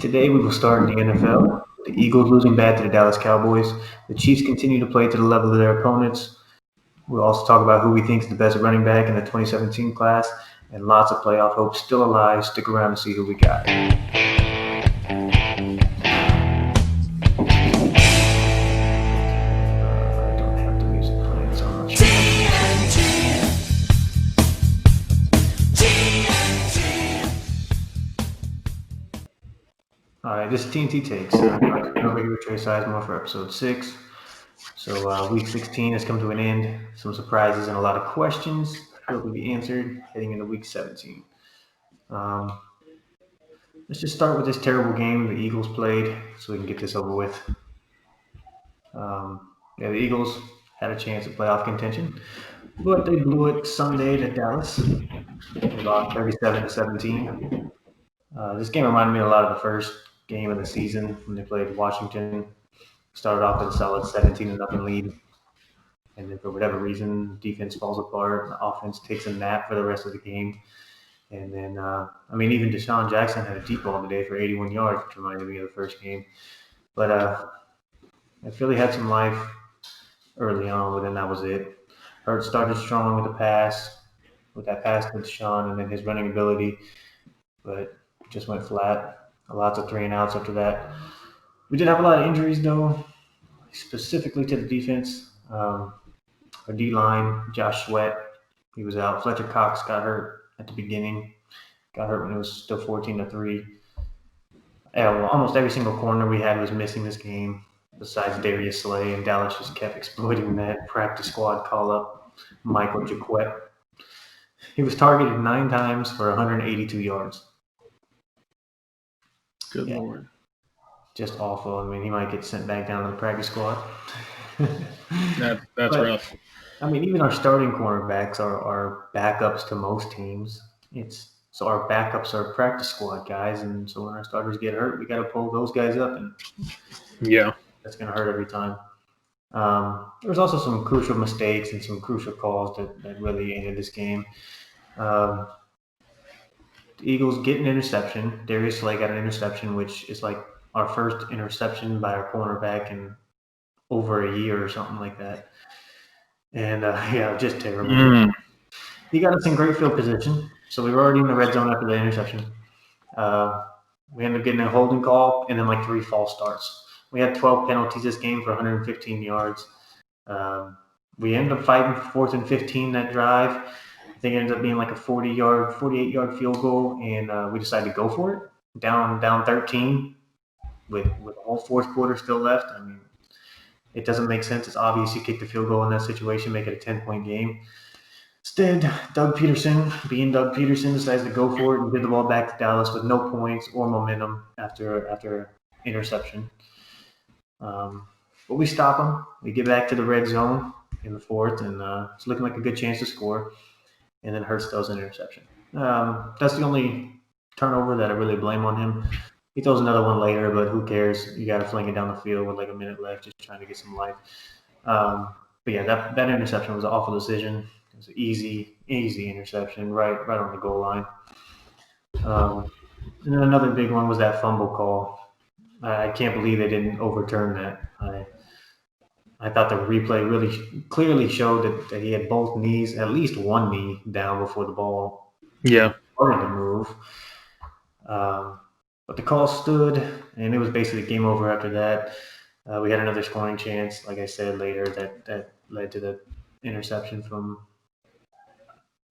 Today we will start in the NFL. The Eagles losing bad to the Dallas Cowboys. The Chiefs continue to play to the level of their opponents. We'll also talk about who we think is the best running back in the 2017 class, and lots of playoff hope still alive. Stick around to see who we got. I don't have the music playing, so I'm not sure. All right, this is T&T Takes. I'm Tyler Schoonover Trace Sizemore for episode 6. So week 16 has come to an end. Some surprises and a lot of questions that will be answered heading into week 17. Let's just start with this terrible game the Eagles played so we can get this over with. The Eagles had a chance at playoff contention, but they blew it Sunday to Dallas. They lost 37-17. This game reminded me a lot of the first game of the season when they played Washington. Started off with a solid 17-0 lead, and then for whatever reason, defense falls apart, and the offense takes a nap for the rest of the game. And then, even Deshaun Jackson had a deep ball today for 81 yards, which reminded me of the first game. But Philly had some life early on, but then that was it. Hurts started strong with that pass to Deshaun, and then his running ability, but just went flat. Lots of 3-and-outs after that. We did have a lot of injuries, though, specifically to the defense. Our D-line, Josh Sweat, he was out. Fletcher Cox got hurt at the beginning. Got hurt when it was still 14-3. Almost every single corner we had was missing this game, besides Darius Slay, and Dallas just kept exploiting that practice squad call-up, Michael Jaquette. He was targeted 9 times for 182 yards. Good Lord. Just awful. I mean, he might get sent back down to the practice squad. That's rough. I mean, even our starting cornerbacks are backups to most teams. So our backups are practice squad guys, and so when our starters get hurt, we got to pull those guys up, and that's going to hurt every time. There was also some crucial mistakes and some crucial calls that really ended this game. The Eagles get an interception. Darius Slay got an interception, which is like our first interception by our cornerback in over a year or something like that. And, just terrible. He got us in great field position, so we were already in the red zone after the interception. We ended up getting a holding call and then like 3 false starts. We had 12 penalties this game for 115 yards. We ended up fighting 4th and 15 that drive. I think it ended up being like a 48-yard field goal, and we decided to go for it. Down 13 with the whole fourth quarter still left. I mean, it doesn't make sense. It's obvious you kick the field goal in that situation, make it a 10-point game. Instead, Doug Peterson, decides to go for it and give the ball back to Dallas with no points or momentum after interception. But we stop him. We get back to the red zone in the 4th, and it's looking like a good chance to score. And then Hurts throws an interception. That's the only turnover that I really blame on him. He throws another one later, but who cares? You got to fling it down the field with like a minute left, just trying to get some life. But yeah, that interception was an awful decision. It was an easy interception right on the goal line. And then another big one was that fumble call. I can't believe they didn't overturn that. I thought the replay really clearly showed that he had both knees, at least one knee down before the ball started to move. But the call stood, and it was basically game over after that. We had another scoring chance, like I said later, that led to the interception from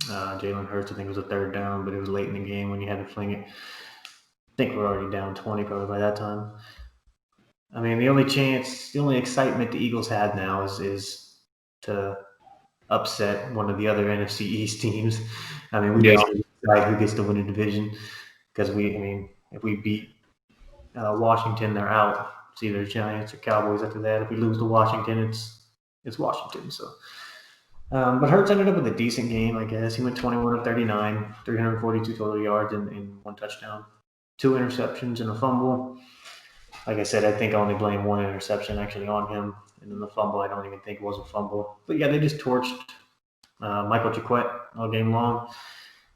Jalen Hurts. I think it was a 3rd down, but it was late in the game when you had to fling it. I think we're already down 20 probably by that time. I mean, the only excitement the Eagles had now is to upset one of the other NFC East teams. I mean, we basically decide who gets to win the division because if we beat Washington, they're out. It's either Giants or Cowboys after that. If we lose to Washington, it's Washington. So, but Hurts ended up with a decent game, I guess. He went 21 of 39, 342 total yards and 1 touchdown, 2 interceptions and a fumble. Like I said, I think I only blame 1 interception actually on him, and then the fumble I don't even think was a fumble. But yeah, they just torched Michael Jaquette all game long.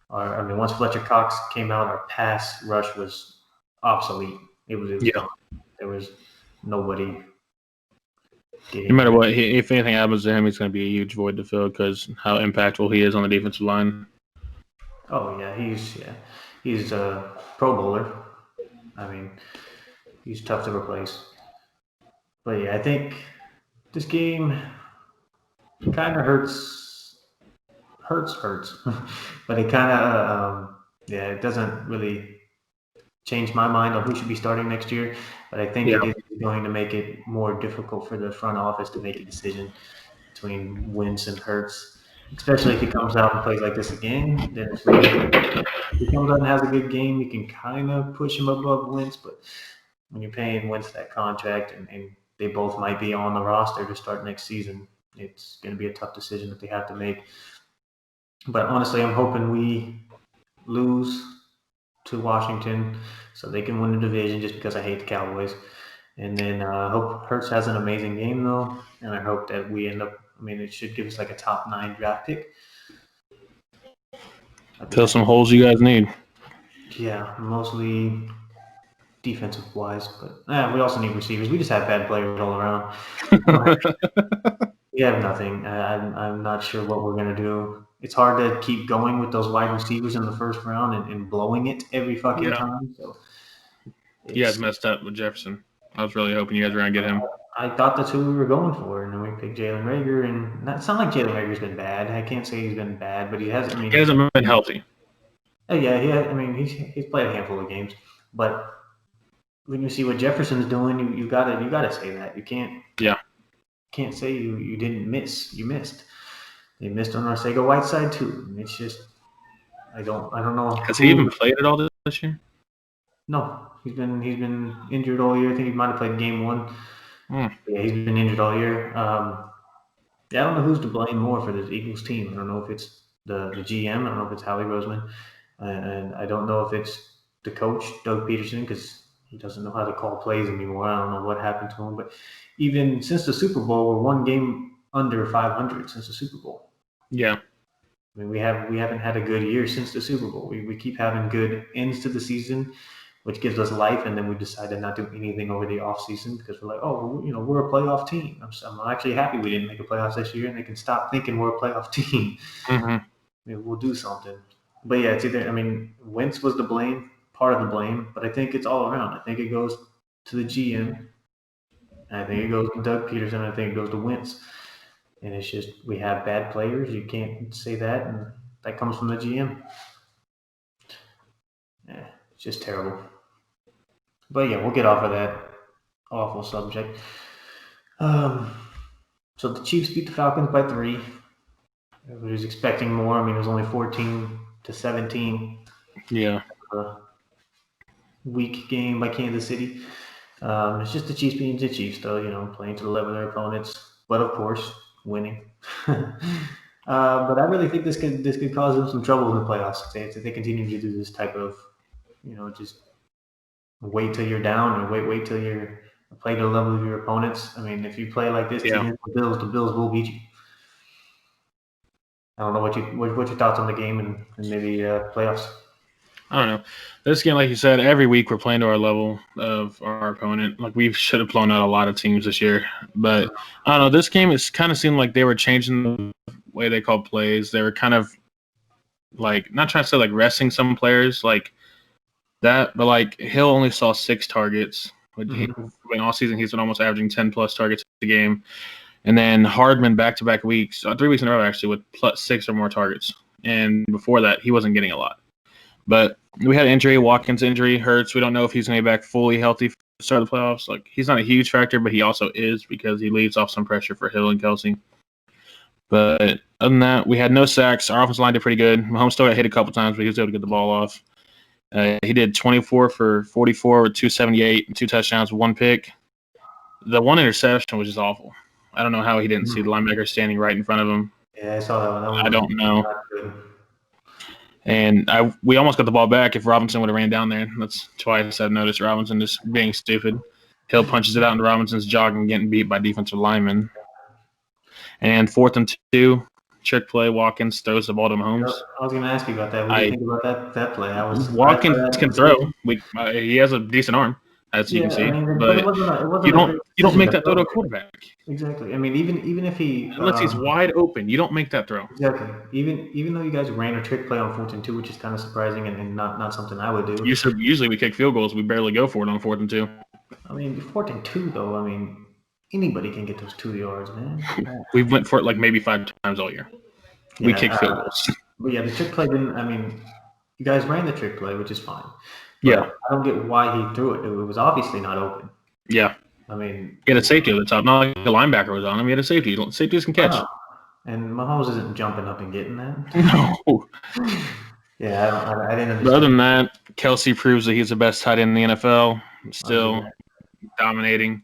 Once Fletcher Cox came out, our pass rush was obsolete. It was gone. There was nobody No getting. matter what, if anything happens to him, it's going to be a huge void to fill because how impactful he is on the defensive line. Oh yeah, he's a Pro Bowler. I mean, he's tough to replace. But yeah, I think this game kind of hurts, but it kind of it doesn't really change my mind on who should be starting next year. But I think it is going to make it more difficult for the front office to make a decision between Wentz and Hurts, especially if he comes out and plays like this again. Then if he comes out and has a good game, you can kind of push him above Wentz. But when you're paying Wentz that contract and they both might be on the roster to start next season, it's going to be a tough decision that they have to make. But honestly, I'm hoping we lose to Washington so they can win the division just because I hate the Cowboys. And then I hope Hurts has an amazing game, though. And I hope that we end up, it should give us like a top 9 draft pick. Fill some holes you guys need. Yeah, mostly defensive wise, but we also need receivers. We just have bad players all around. We have nothing. I'm not sure what we're going to do. It's hard to keep going with those wide receivers in the first round and blowing it every fucking time. So you guys messed up with Jefferson. I was really hoping you guys were going to get him. I thought that's who we were going for, and then we picked Jalen Reagor. And it's not like Jalen Reagor's been bad. I can't say he's been bad, but he hasn't. He hasn't been healthy. Yeah, he's played a handful of games, but when you see what Jefferson's doing, you gotta say that. You can't say you didn't miss. You missed. They missed on Arcega-Whiteside too. And it's just I don't know. Has he even played at all this year? No, he's been injured all year. I think he might have played game 1. Yeah, he's been injured all year. I don't know who's to blame more for this Eagles team. I don't know if it's the GM. I don't know if it's Howie Roseman, and I don't know if it's the coach Doug Peterson because he doesn't know how to call plays anymore. I don't know what happened to him, but even since the Super Bowl, we're one game under 500 since the Super Bowl. Yeah. We haven't had a good year since the Super Bowl. We keep having good ends to the season, which gives us life, and then we decide to not do anything over the offseason because we're like, we're a playoff team. I'm actually happy we didn't make a playoffs this year, and they can stop thinking we're a playoff team. Mm-hmm. We'll do something. But yeah, it's either, Wentz was part of the blame, but I think it's all around. I think it goes to the GM. I think it goes to Doug Peterson. I think it goes to Wentz. And it's just we have bad players. You can't say that, and that comes from the GM. Yeah, it's just terrible. But yeah, we'll get off of that awful subject. So the Chiefs beat the Falcons by 3. I was expecting more. It was only 14-17. Yeah. Weak game by Kansas City. It's just the Chiefs being the Chiefs, though. Playing to the level of their opponents, but of course winning. But I really think this could cause them some trouble in the playoffs if they continue to do this type of, just wait till you're down or wait till you're play to the level of your opponents. If you play like this against the Bills will beat you. I don't know what's your thoughts on the game and maybe playoffs. I don't know. This game, like you said, every week we're playing to our level of our opponent. Like we should have blown out a lot of teams this year, but I don't know. This game it kind of seemed like they were changing the way they called plays. They were kind of like not trying to say like resting some players like that, but like Hill only saw 6 targets. When all season he's been almost averaging 10 plus targets a game, and then Hardman back-to-back weeks, 3 weeks in a row actually with plus 6 or more targets. And before that, he wasn't getting a lot. But we had an injury, Watkins injury, Hurts. We don't know if he's going to be back fully healthy for the start of the playoffs. Like he's not a huge factor, but he also is because he leaves off some pressure for Hill and Kelsey. But other than that, we had no sacks. Our offensive line did pretty good. Mahomes still got hit a couple times, but he was able to get the ball off. He did 24 for 44 with 278 and 2 touchdowns, 1 pick. The 1 interception was just awful. I don't know how he didn't see the linebacker standing right in front of him. Yeah, I saw that one. I don't know. And we almost got the ball back if Robinson would have ran down there. That's twice I've noticed Robinson just being stupid. Hill punches it out into Robinson's jogging, getting beat by defensive linemen. And 4th and 2, trick play, Watkins throws the ball to Mahomes. I was going to ask you about that. What do you think about that play? Watkins can throw. He has a decent arm. as you can see. I mean, but But it wasn't you a great don't decision make to that throw to a throw it. quarterback Exactly. I mean, even if he unless he's wide open. You don't make that throw. exactly, even though you guys ran a trick play on 4th and 2, which is kind of surprising and not something I would do. Usually we kick field goals. We barely go for it on 4th and 2. I mean, 4th and 2 though. I mean, anybody can get those 2 yards, man. We went for it like maybe 5 times all year. We Yeah, kick field goals. but yeah, the trick play didn't. I mean, you guys ran the trick play, which is fine. But Yeah. I don't get why he threw it. It was obviously not open. Yeah. I mean, He had a safety at the top. Not like the linebacker was on him. He had a safety. Safeties can catch. And Mahomes isn't jumping up and getting that. No. Yeah, I didn't understand. But other than that, Kelsey proves that he's the best tight end in the NFL. Still dominating.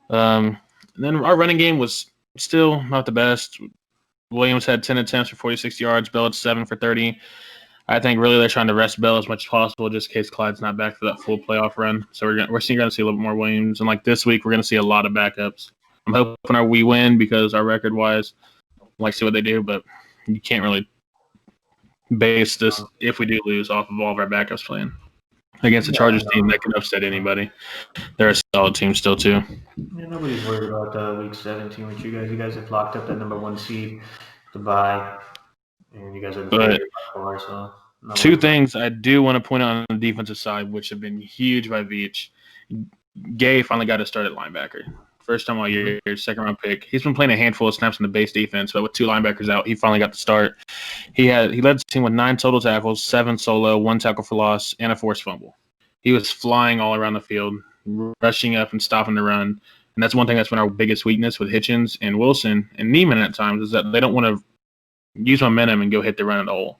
And then our running game was still not the best. Williams had 10 attempts for 46 yards. Bell had 7 for 30. I think really they're trying to rest Bell as much as possible just in case Clyde's not back for that full playoff run. So we're going to see a little bit more Williams. And like this week, we're going to see a lot of backups. I'm hoping we win because our record-wise, I'd like to see what they do, but you can't really base this, if we do lose, off of all of our backups playing. Against the Chargers team that can upset anybody. They're a solid team still, too. Yeah, nobody's worried about Week 17 with you guys. You guys have locked up that number 1 seed to bye. And you guys are the favorite by far, so. Two things I do want to point out on the defensive side, which have been huge by Veach. Gay finally got to start at linebacker. First time all year, second-round pick. He's been playing a handful of snaps in the base defense, but with 2 linebackers out, he finally got to start. He led the team with 9 total tackles, 7 solo, 1 tackle for loss, and a forced fumble. He was flying all around the field, rushing up and stopping the run. And that's one thing that's been our biggest weakness with Hitchens and Wilson and Neiman at times is that they don't want to use momentum and go hit the run at the hole.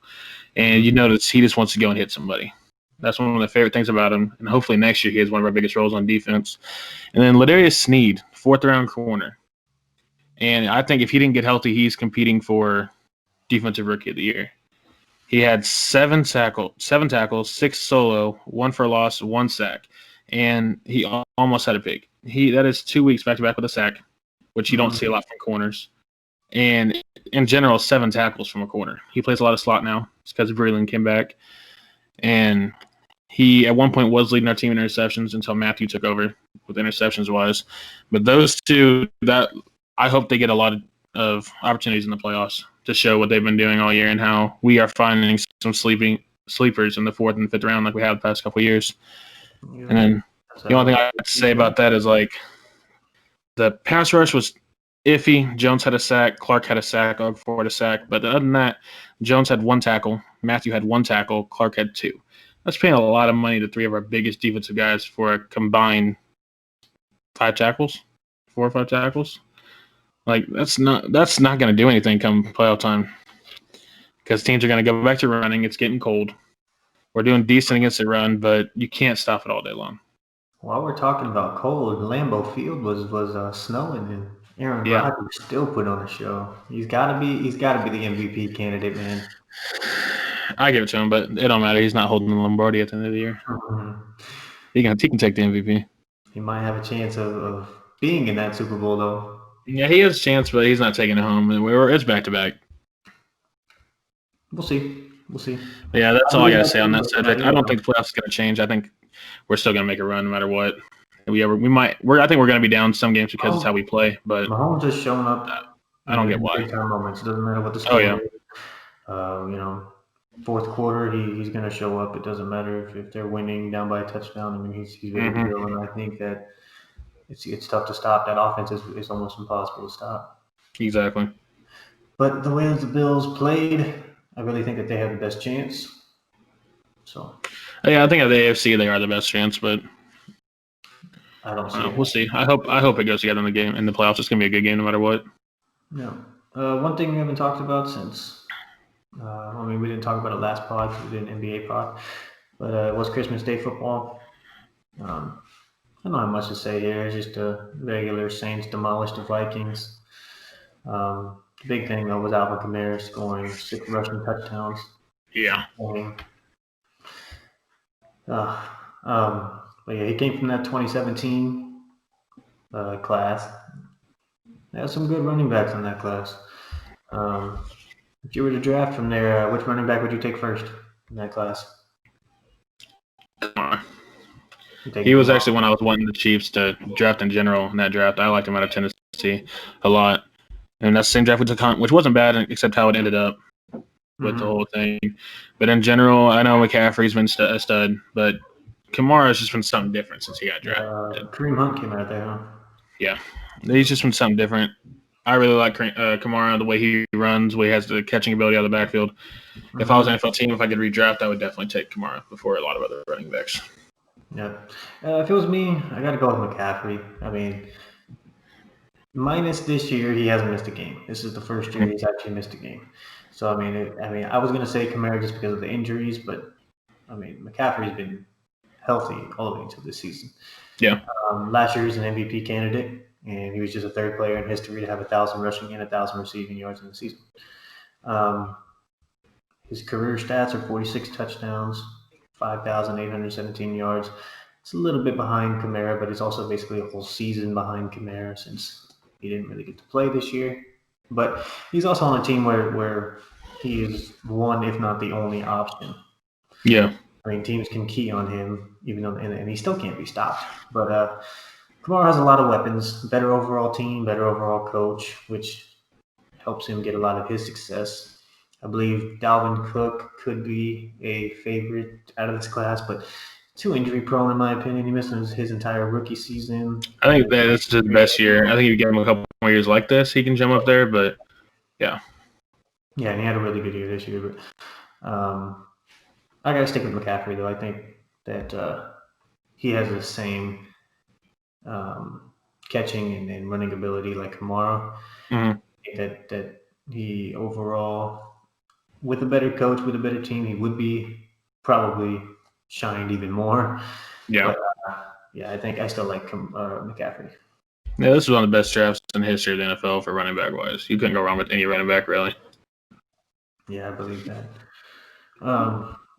And you notice he just wants to go and hit somebody. That's one of the favorite things about him. And hopefully next year he has one of our biggest roles on defense. And then Ladarius Sneed, 4th-round corner. And I think if he didn't get healthy, he's competing for Defensive Rookie of the Year. He had 7 tackles, 6 solo, 1 for loss, 1 sack. And he almost had a pick. That is 2 weeks back-to-back with a sack, which you don't see a lot from corners. And in general, 7 tackles from a corner. He plays a lot of slot now. It's because Breland came back. And he, at one point, was leading our team in interceptions until Matthew took over with interceptions-wise. But those two, I hope they get a lot of opportunities in the playoffs to show what they've been doing all year and how we are finding some sleepers in the 4th and 5th round like we have the past couple of years. And then the only thing I have to say about that is, like, the pass rush was iffy. Jones had a sack. Clark had a sack. Ford had a sack. But other than that, Jones had 1 tackle. Matthew had 1 tackle. Clark had 2. That's paying a lot of money to 3 of our biggest defensive guys for a combined 4 or 5 tackles. Like, that's not going to do anything come playoff time because teams are going to go back to running. It's getting cold. We're doing decent against the run, but you can't stop it all day long. While we're talking about cold, Lambeau Field was snowing, and Aaron Rodgers still put on a show. He's got to be the MVP candidate, man. I give it to him, but it don't matter. He's not holding the Lombardi at the end of the year. Mm-hmm. He can take the MVP. He might have a chance of being in that Super Bowl, though. Yeah, he has a chance, but he's not taking it home. It's back-to-back. We'll see. Yeah, that's all I got to say on that subject. I don't think the playoffs is going to change. I think we're still going to make a run no matter what. I think we're going to be down some games because it's how we play. But Mahomes just showing up. I don't get why. Big time moments. It doesn't matter what the score is. 4th quarter, he's going to show up. It doesn't matter if they're winning down by a touchdown. I mean, he's very real, and I think that it's tough to stop. That offense is almost impossible to stop. Exactly. But the way that the Bills played, I really think that they have the best chance. So. Yeah, I think at the AFC they are the best chance, but I don't see it. We'll see. I hope it goes together in the playoffs. It's going to be a good game no matter what. Yeah. One thing we haven't talked about since. We didn't talk about it last pod because we did an NBA pod, but it was Christmas Day football. I don't have much to say here. It's just a regular Saints demolished the Vikings. The big thing, though, was Alvin Kamara scoring 6 rushing touchdowns. Yeah. But yeah, he came from that 2017 class. They had some good running backs in that class. If you were to draft from there, which running back would you take first in that class? Kamara. He was actually when I was wanting the Chiefs to draft in general in that draft. I liked him out of Tennessee a lot. And that's the same draft we took on, which wasn't bad, except how it ended up with the whole thing. But in general, I know McCaffrey's been a stud, but Kamara has just been something different since he got drafted. Kareem Hunt came out there, huh? Yeah. He's just been something different. I really like Kamara, the way he runs, the way he has the catching ability out of the backfield. If I was an NFL team, if I could redraft, I would definitely take Kamara before a lot of other running backs. Yeah. If it was me, I got to go with McCaffrey. I mean, minus this year, he hasn't missed a game. This is the first year he's actually missed a game. So, I mean, I was going to say Kamara just because of the injuries, but, I mean, McCaffrey's been healthy all the way into this season. Yeah. Last year, he was an MVP candidate, and he was just a third player in history to have 1,000 rushing and 1,000 receiving yards in the season. His career stats are 46 touchdowns, 5,817 yards. It's a little bit behind Kamara, but it's also basically a whole season behind Kamara since he didn't really get to play this year. But he's also on a team where he is one, if not the only option. Yeah. I mean, teams can key on him, even though, and he still can't be stopped. But Kamara has a lot of weapons, better overall team, better overall coach, which helps him get a lot of his success. I believe Dalvin Cook could be a favorite out of this class, but too injury prone in my opinion. He missed his entire rookie season. I think that's his best year. I think if you give him a couple more years like this, he can jump up there. But yeah, and he had a really good year this year. But I got to stick with McCaffrey though. I think that he has the same catching and running ability like Kamara. Mm-hmm. I think that he overall, with a better coach, with a better team, he would be probably shined even more. Yeah. But, I think I still like McCaffrey. Yeah, this is one of the best drafts in the history of the NFL for running back wise. You couldn't go wrong with any running back, really. Yeah, I believe that.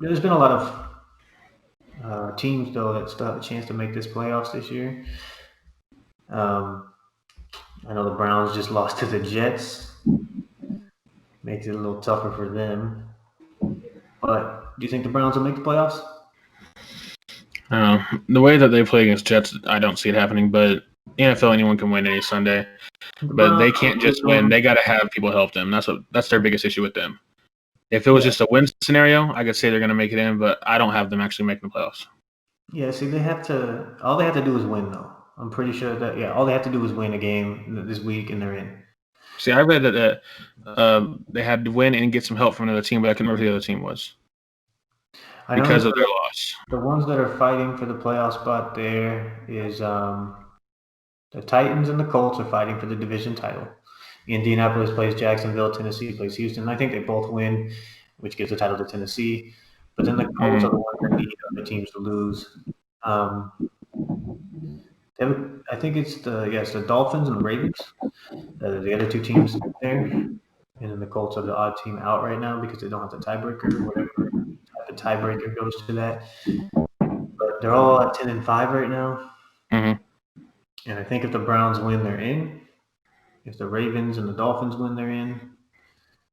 There's been a lot of teams, though, that still have a chance to make this playoffs this year. I know the Browns just lost to the Jets. Makes it a little tougher for them. But do you think the Browns will make the playoffs? The way that they play against Jets, I don't see it happening. But NFL, anyone can win any Sunday. But they can't just win. They got to have people help them. That's their biggest issue with them. If it was just a win scenario, I could say they're going to make it in, but I don't have them actually making the playoffs. Yeah, see, all they have to do is win, though. I'm pretty sure that, all they have to do is win a game this week, and they're in. See, I read that they had to win and get some help from another team, but I couldn't remember who the other team was because of their loss. The ones that are fighting for the playoff spot there is the Titans and the Colts are fighting for the division title. Indianapolis plays Jacksonville, Tennessee plays Houston. I think they both win, which gives the title to Tennessee. But then the Colts are the ones that need other teams to lose. I think it's the Dolphins and the Ravens. The other two teams there. And then the Colts are the odd team out right now because they don't have the tiebreaker or whatever. The tiebreaker goes to that. But they're all at 10-5 right now. Mm-hmm. And I think if the Browns win, they're in. If the Ravens and the Dolphins win, they're in.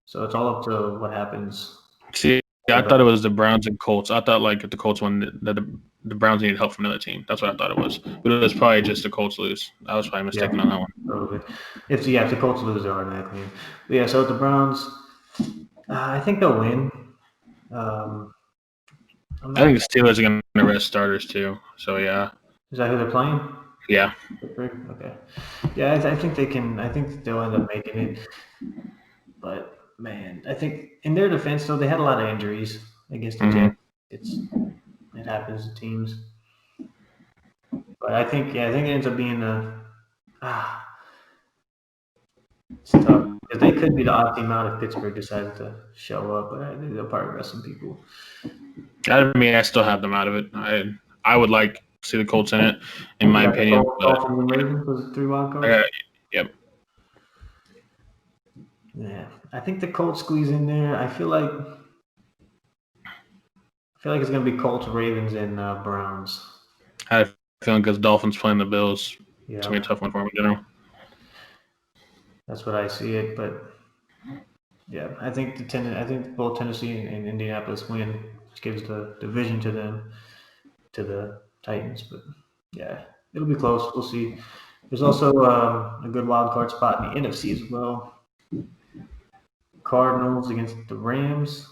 So it's all up to what happens. See, I thought it was the Browns and Colts. I thought if the Colts won, that the Browns needed help from another team. That's what I thought it was. But it was probably just the Colts lose. I was probably mistaken on that one. Probably. If the Colts lose, they're automatically in. But yeah, so the Browns, I think they'll win. I think the Steelers are going to rest starters too. So yeah. Is that who they're playing? Yeah. Okay. Yeah, I think they can. I think they'll end up making it. But man, I think in their defense, though, they had a lot of injuries against the Jets. It happens to teams. But I think it ends up being it's tough because they could be the odd team out if Pittsburgh decided to show up. But I think they'll probably rest some people. I mean, I still have them out of it. I would like to see the Colts in it, in my opinion. Dolphins and Ravens was 3 wild cards. Yep. Yeah, I think the Colts squeeze in there. I feel like it's going to be Colts, Ravens, and Browns. I have a feeling because Dolphins playing the Bills. Yeah. It's going to be a tough one for them in general. That's what I see it, but yeah, I think both Tennessee and Indianapolis win, which gives the division to them, to the Titans, but yeah, it'll be close. We'll see. There's also a good wild card spot in the NFC as well. Cardinals against the Rams.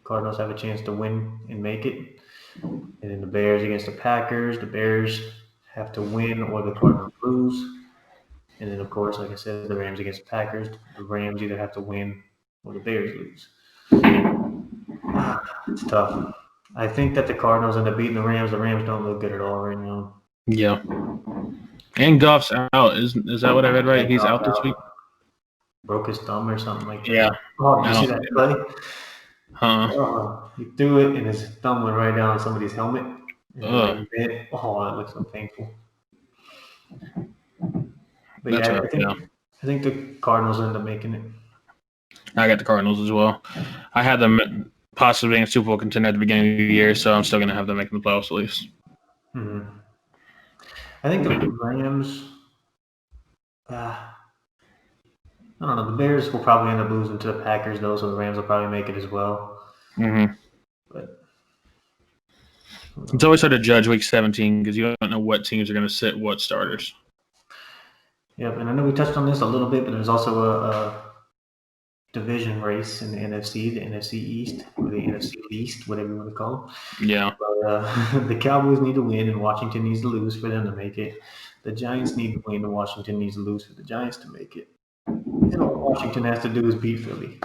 Cardinals have a chance to win and make it. And then the Bears against the Packers. The Bears have to win or the Cardinals lose. And then, of course, like I said, the Rams against the Packers. The Rams either have to win or the Bears lose. It's tough. I think that the Cardinals end up beating the Rams. The Rams don't look good at all right now. Yeah. And Goff's out. Is that what I read right? He's out this week? Broke his thumb or something like that. Yeah. Oh, did you see that play? Huh. He threw it and his thumb went right down on somebody's helmet. Oh, that looks so painful. But I think the Cardinals end up making it. I got the Cardinals as well. I had them possibly being a Super Bowl contender at the beginning of the year, so I'm still going to have them making the playoffs at least. Mm-hmm. I think the Rams. I don't know. The Bears will probably end up losing to the Packers, though, so the Rams will probably make it as well. Mm-hmm. But it's always hard to judge Week 17 because you don't know what teams are going to sit what starters. Yep, and I know we touched on this a little bit, but there's also a division race in the NFC East, or the NFC East, whatever you want to call it. Yeah. But, the Cowboys need to win, and Washington needs to lose for them to make it. The Giants need to win, and Washington needs to lose for the Giants to make it. And all Washington has to do is beat Philly.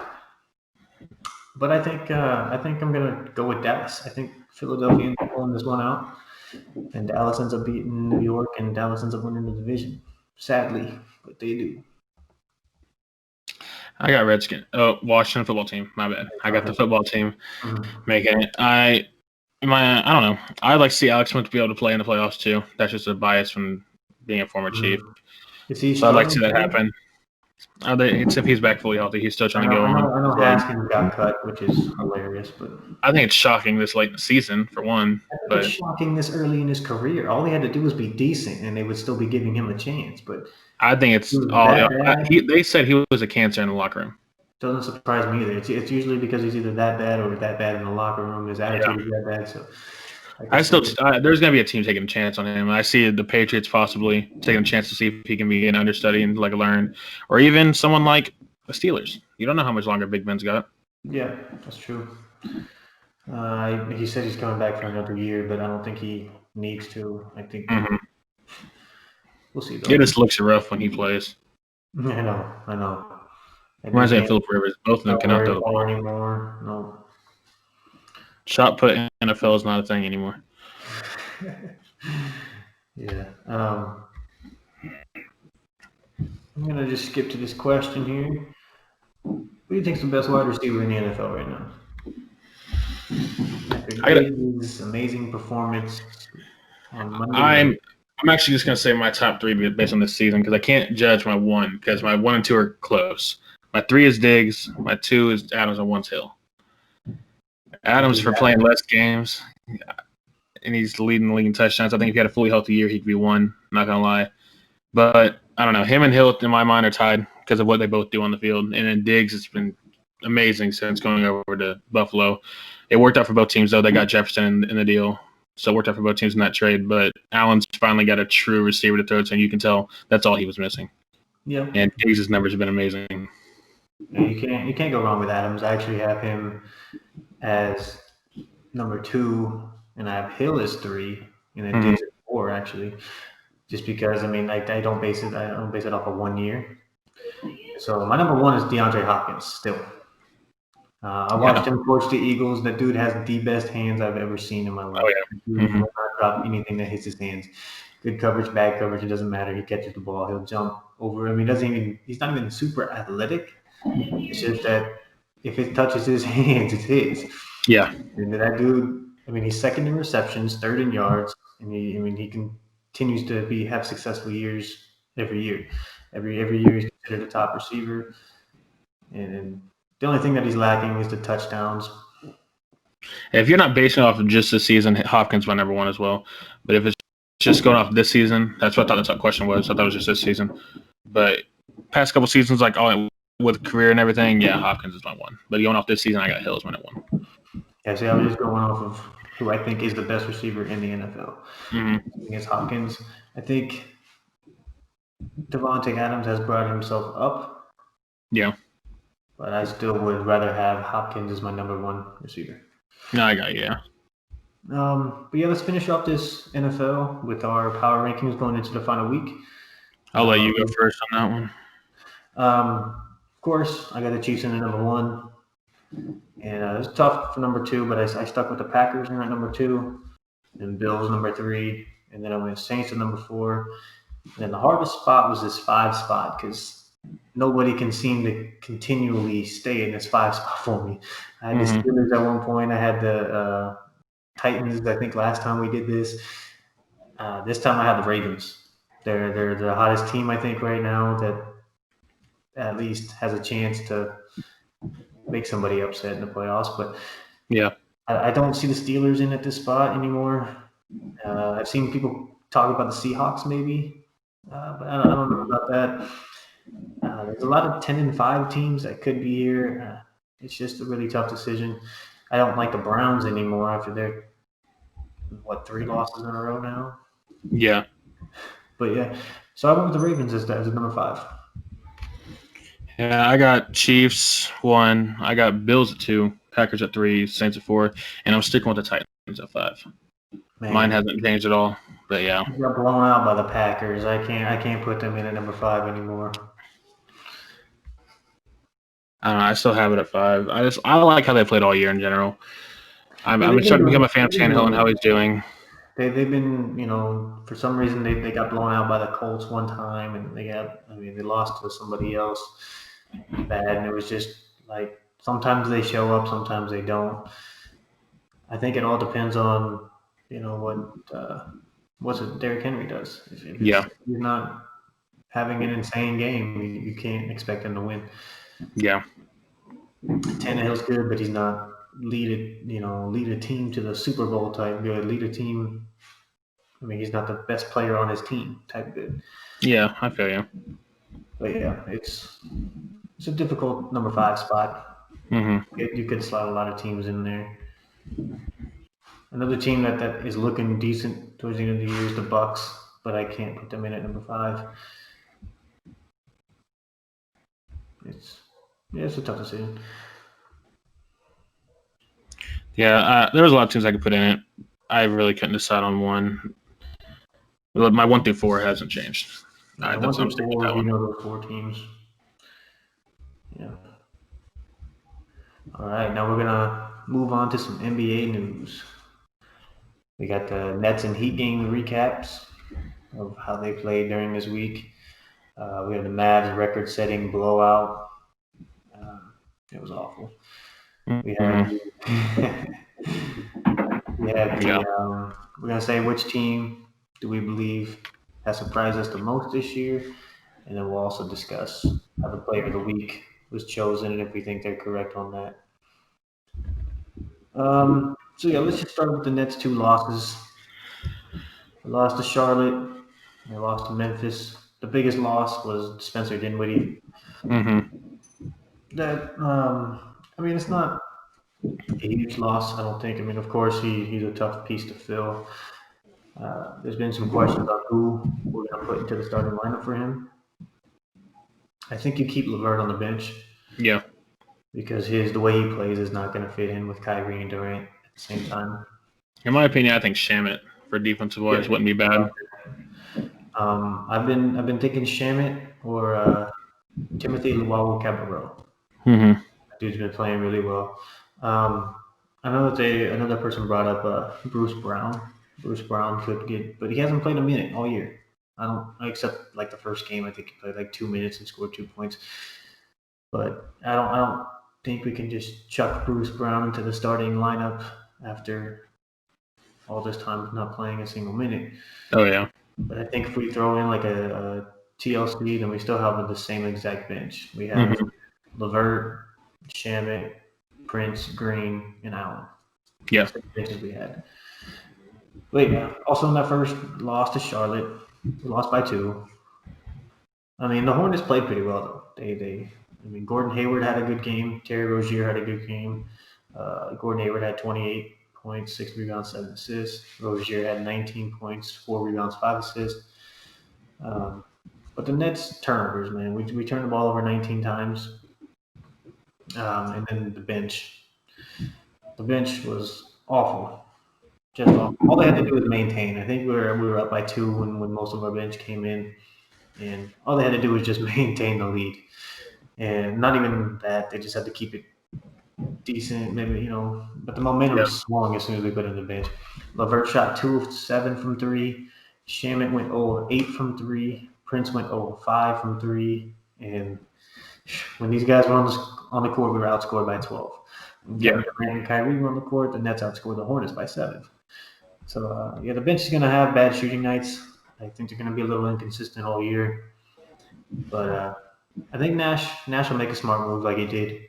But I think I'm gonna go with Dallas. I think Philadelphia ends up pulling this one out, and Dallas ends up beating New York, and Dallas ends up winning the division. Sadly, but they do. I got Redskins. Oh, Washington football team. My bad. I got the football team making it. I don't know. I'd like to see Alex Smith be able to play in the playoffs too. That's just a bias from being a former Chief. So I'd like to see that happen. It's if he's back fully healthy. He's still trying to go on. I know Haskins got cut, which is hilarious, but I think it's shocking this late in the season for one. But it's shocking this early in his career. All he had to do was be decent, and they would still be giving him a chance. But I think it's all. They said he was a cancer in the locker room. Doesn't surprise me either. It's usually because he's either that bad or that bad in the locker room. His attitude is that bad. So there's going to be a team taking a chance on him. I see the Patriots possibly taking a chance to see if he can be an understudy and learn, or even someone like the Steelers. You don't know how much longer Big Ben's got. Yeah, that's true. He said he's coming back for another year, but I don't think he needs to. I think we'll see. Though. It just looks rough when he plays. I know. Reminds me of Phillip Rivers. Both of them cannot do it anymore. No. Shot put in NFL is not a thing anymore. Yeah. I'm going to just skip to this question here. Who do you think is the best wide receiver in the NFL right now? His amazing performance on Monday night. I'm actually just going to say my top three based on this season because I can't judge my one because my 1 and 2 are close. My 3 is Diggs. My 2 is Adams, and 1's Hill. Adams for playing less games, and he's leading the league in touchdowns. I think if he had a fully healthy year, he could be 1, not going to lie. But I don't know. Him and Hill, in my mind, are tied because of what they both do on the field. And then Diggs has been amazing since going over to Buffalo. It worked out for both teams, though. They got Jefferson in the deal. So it worked out for both teams in that trade. But Allen's finally got a true receiver to throw to, and you can tell that's all he was missing. Yeah. And Diggs' numbers have been amazing. Yeah, you can't go wrong with Adams. I actually have him as number 2, and I have Hill as 3, and then Diggs as 4 actually. Just because I don't base it off of 1 year. So my number 1 is DeAndre Hopkins still. I watched him coach the Eagles. That dude has the best hands I've ever seen in my life. Oh, yeah. He will not drop anything that hits his hands. Good coverage, bad coverage, it doesn't matter. He catches the ball. He'll jump over. He's not even super athletic. It's just that if it touches his hands, it's his. Yeah. And that dude, he's second in receptions, third in yards, and he continues to have successful years every year. Every year he's considered a top receiver. And the only thing that he's lacking is the touchdowns. If you're not basing it off of just this season, Hopkins my number 1 as well. But if it's just going off this season, that's what I thought the top question was. I thought it was just this season. But past couple seasons, with career and everything, Hopkins is my 1. But going off this season, I got Hill as my 1. Yeah, see, I was just going off of who I think is the best receiver in the NFL. Against Hopkins, I think Devontae Adams has brought himself up. Yeah. But I still would rather have Hopkins as my number one receiver. No, I got you. Yeah. But yeah, let's finish off this NFL with our power rankings going into the final week. I'll let you go first on that one. Of course, I got the Chiefs in the number one. And it was tough for number two, but I stuck with the Packers in at number two, and Bills number three, and then I went Saints at number four. And then the hardest spot was this 5 spot because nobody can seem to continually stay in this 5 spot for me. I had the Steelers at one point. I had the Titans, I think, last time we did this. This time I had the Ravens. They're the hottest team, I think, right now that at least has a chance to make somebody upset in the playoffs. But yeah, I don't see the Steelers in at this spot anymore. I've seen people talk about the Seahawks maybe, but I don't know about that. There's a lot of 10-5 teams that could be here. It's just a really tough decision. I don't like the Browns anymore after their 3 losses in a row now. Yeah. But yeah, so I went with the Ravens as number 5. Yeah, I got Chiefs 1. I got Bills at 2, Packers at 3, Saints at 4, and I'm sticking with the Titans at 5. Man. Mine hasn't changed at all, but yeah. We got blown out by the Packers. I can't put them in at number 5 anymore. I don't know. I still have it at 5. I like how they played all year in general. I'm starting to become a fan of Tannehill and how he's doing. They've been, for some reason they got blown out by the Colts one time, and they lost to somebody else bad, and it was just like sometimes they show up, sometimes they don't. I think it all depends on, what Derrick Henry does. If he's not having an insane game, you can't expect him to win. Yeah. Tannehill's good, but he's not lead a team to the Super Bowl type good. Lead a team. I mean, he's not the best player on his team type good. Yeah, I feel you. But yeah, it's a difficult number 5 spot. You could slide a lot of teams in there. Another team that is looking decent towards the end of the year is the Bucks, but I can't put them in at number 5. It's a tough decision. Yeah, there was a lot of teams I could put in it. I really couldn't decide on one. My 1 through 4 hasn't changed. Yeah, 1 through 4, those 4 teams. Yeah. All right, now we're gonna move on to some NBA news. We got the Nets and Heat game recaps of how they played during this week. We have the Mavs record-setting blowout. It was awful. We have we're gonna say which team do we believe has surprised us the most this year, and then we'll also discuss how the player of the week was chosen and if we think they're correct on that. So yeah, let's just start with the Nets' 2 losses. They lost to Charlotte. They lost to Memphis. The biggest loss was Spencer Dinwiddie. That it's not a huge loss, I don't think. I mean, of course, he's a tough piece to fill. There's been some questions on who we're going to put into the starting lineup for him. I think you keep LeVert on the bench. Yeah. Because the way he plays is not going to fit in with Kyrie and Durant at the same time. In my opinion, I think Shamet for defensive wise wouldn't be bad. I've been thinking Shamet or Timothy Luwawu-Cabarrot. Dude's been playing really well. I know that another person brought up Bruce Brown. Bruce Brown could get, but he hasn't played a minute all year. Except like the first game, I think he played like 2 minutes and scored 2 points. But I don't think we can just chuck Bruce Brown into the starting lineup after all this time not playing a single minute. Oh yeah. But I think if we throw in like a TLC, then we still have the same exact bench. We have LeVert, Shamet, Prince, Green, and Allen. Yeah. That's the benches we had. But yeah, also in that first loss to Charlotte, we lost by 2. I mean, the Hornets played pretty well though. Gordon Hayward had a good game. Terry Rozier had a good game. Gordon Hayward had 28 points, 6 rebounds, 7 assists. Rozier had 19 points, 4 rebounds, 5 assists. But the Nets turnovers, man, we turned the ball over 19 times. And then the bench was awful. Just awful. All they had to do was maintain. I think we were up by 2 when most of our bench came in, and all they had to do was just maintain the lead. And not even that, they just had to keep it decent, maybe, but the momentum swung as soon as we put in the bench. LeVert shot 2 of 7 from 3. Shamet went 0 of 8 from 3. Prince went 0 of 5 from 3. And when these guys were on the court, we were outscored by 12. When Kevin Durant and Kyrie were on the court, the Nets outscored the Hornets by 7. So, the bench is going to have bad shooting nights. I think they're going to be a little inconsistent all year. But I think Nash will make a smart move like he did.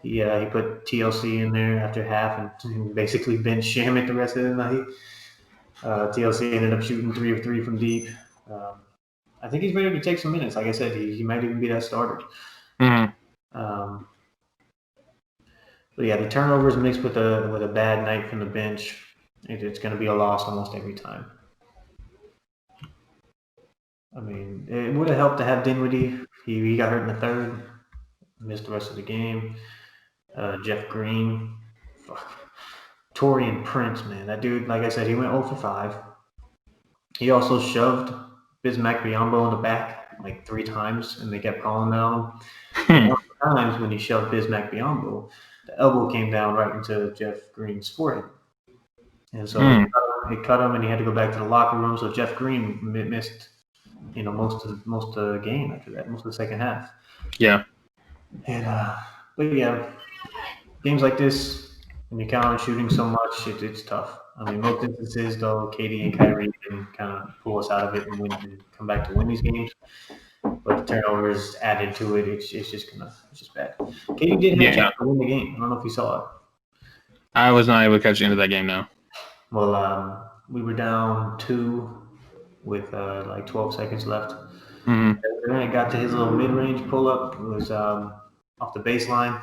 He put TLC in there after half and basically benched Shamet the rest of the night. TLC ended up shooting 3 of 3 from deep. I think he's ready to take some minutes. Like I said, he might even be that starter. Mm-hmm. But yeah, the turnovers mixed with a bad night from the bench, it's going to be a loss almost every time. I mean, it would have helped to have Dinwiddie. He got hurt in the third, missed the rest of the game. Jeff Green, Torian Prince, man, that dude. Like I said, he went 0 for 5. He also shoved Bismack Biyombo in the back like 3 times, and they kept calling down him. One of the times when he shoved Bismack Biyombo, the elbow came down right into Jeff Green's forehead. And so it cut him, and he had to go back to the locker room. So Jeff Green missed, most of the game after that, most of the second half. Yeah. And but yeah, games like this, when you count on shooting so much, it's tough. I mean, most instances though, KD and Kyrie can kind of pull us out of it and come back to win these games. But the turnovers added to it, it's just bad. KD did have a chance to win the game. I don't know if you saw it. I was not able to catch the end of that game now. Well, we were down 2 with like 12 seconds left. Mm-hmm. And then it got to his little mid-range pull-up. It was off the baseline.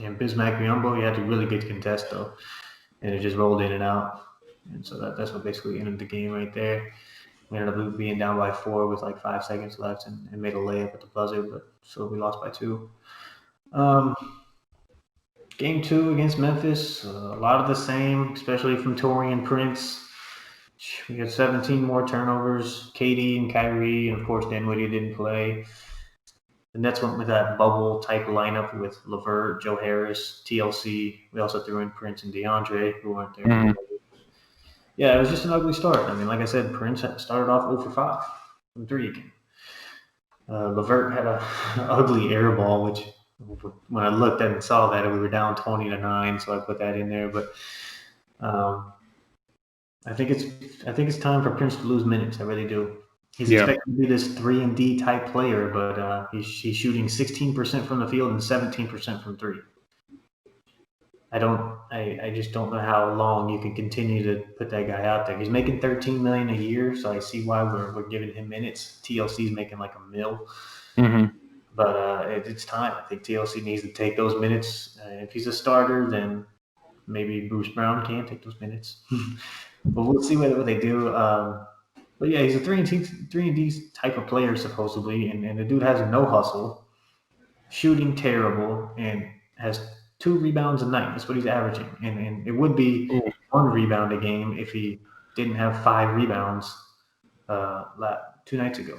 And Bismack Biyombo, he had a really good contest, though. And it just rolled in and out. And so that's what basically ended the game right there. We ended up being down by 4 with like 5 seconds left and made a layup at the buzzer, but so we lost by 2. Game 2 against Memphis, a lot of the same, especially from Torian Prince. We had 17 more turnovers. KD and Kyrie, and of course Dinwiddie didn't play. The Nets went with that bubble type lineup with LeVert, Joe Harris, TLC. We also threw in Prince and DeAndre, who weren't there. Mm-hmm. Yeah, it was just an ugly start. I mean, like I said, Prince started off 0 for 5 from 3 again. LeVert had an ugly air ball, which when I looked at and saw that, we were down 20-9, so I put that in there. But I think it's time for Prince to lose minutes. I really do. He's expected to be this 3-and-D type player, but he's shooting 16% from the field and 17% from 3. I just don't know how long you can continue to put that guy out there. He's making $13 million a year, so I see why we're giving him minutes. TLC's making like $1 million. Mm-hmm. But it's time. I think TLC needs to take those minutes. If he's a starter, then maybe Bruce Brown can take those minutes. But we'll see what they do. But yeah, he's a 3-and-D type of player supposedly, and the dude has no hustle, shooting terrible, and has 2 rebounds a night. That's what he's averaging, and it would be 1 rebound a game if he didn't have 5 rebounds 2 nights ago.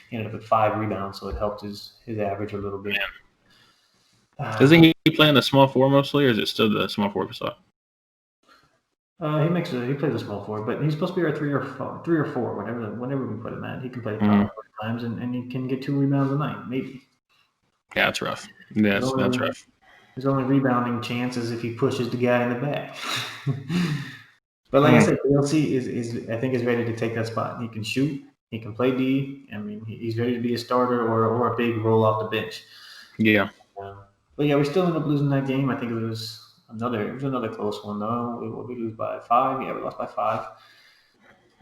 He ended up with 5 rebounds, so it helped his average a little bit. Doesn't he play in the small 4 mostly, or is it still the small 4 spot? He plays a small forward, but he's supposed to be our 3 or 4, whenever we put him at. He can play power times, and he can get 2 rebounds a night, maybe. Yeah, that's rough. That's rough. His only rebounding chance is if he pushes the guy in the back. But like I said, TLC is I think is ready to take that spot. He can shoot. He can play D. I mean, he's ready to be a starter or a big roll off the bench. Yeah. But yeah, we still ended up losing that game. I think it was another close one though. We lose by 5. Yeah, we lost by 5.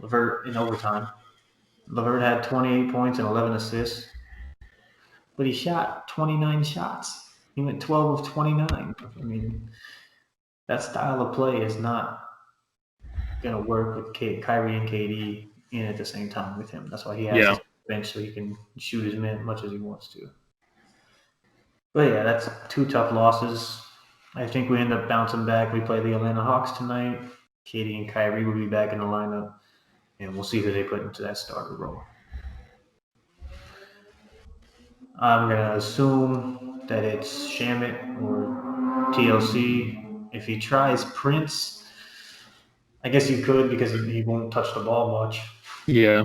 LeVert in overtime. LeVert had 28 points and 11 assists, but he shot 29 shots. He went 12 of 29. I mean, that style of play is not going to work with Kyrie and KD in at the same time with him. That's why he has his bench so he can shoot as much as he wants to. But yeah, that's 2 tough losses. I think we end up bouncing back. We play the Atlanta Hawks tonight. KD and Kyrie will be back in the lineup, and we'll see who they put into that starter role. I'm going to assume that it's Shamit or TLC. If he tries Prince, I guess you could because he won't touch the ball much. Yeah.